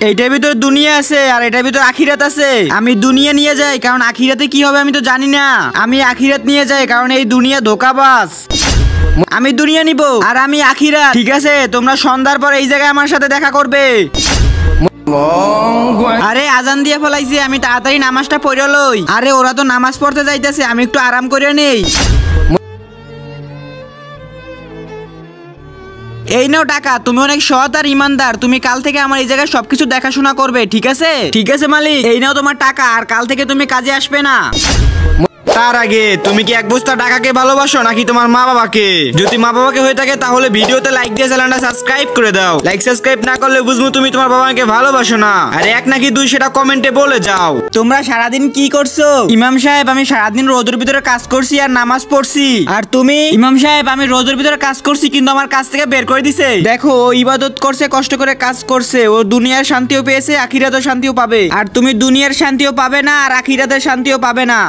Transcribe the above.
এইটার ভিতরে দুনিয়া আছে আর এটার ভিতরে আখিরাত আছে। আমি দুনিয়া নিয়ে যাই কারণ আখিরাতে কি হবে আমি তো জানি না। আমি আখিরাত নিয়ে যাই কারণ এই দুনিয়া ধোঁকাবাজ। আমি দুনিয়া নিব আর আমি আখিরাত। ঠিক আছে, তোমরা সন্ধ্যার পর এই জায়গায় আমার সাথে দেখা করবে। আরে আজান দিয়ে ফেলাইছি, আমি তাড়াতাড়ি নামাজটা পড়ে লই। আরে ওরা তো নামাজ পড়তে যাইতেছে, আমি একটু আরাম করে নেই। এই নাও টাকা, তুমি অনেক সৎ আর ইমানদার। তুমি কাল থেকে আমার এই জায়গায় সবকিছু দেখাশোনা করবে, ঠিক আছে? ঠিক আছে মালিক, এই নাও তোমার টাকা, আর কাল থেকে তুমি কাজে আসবে না। তার আগে তুমি কি এক বস্তা টাকাকে ভালোবাসো নাকি তোমার মা বাবাকে? যদি মা বাবাকে হয়ে থাকে তাহলে ভিডিওতে লাইক দিয়ে চ্যানেলটা সাবস্ক্রাইব করে দাও। লাইক সাবস্ক্রাইব না করলে বুঝবো তুমি তোমার বাবাকে ভালোবাসো না। আর এক নাকি দুই সেটা কমেন্টে বলে যাও। তোমরা সারাদিন কি করছো? ইমাম সাহেব, আমি সারাদিন রোদের ভিতরে কাজ করছি আর নামাজ পড়ছি। আর তুমি? ইমাম সাহেব, আমি রোদের ভিতরে কাজ করছি কিন্তু আমার কাজ থেকে বের করে দিছে। দেখো, ও ইবাদত করছে, কষ্ট করে কাজ করছে, ও দুনিয়ার শান্তিও পেয়েছে, আখিরাতের শান্তিও পাবে। আর তুমি দুনিয়ার শান্তিও পাবে না আর আখিরাতের শান্তিও পাবে না।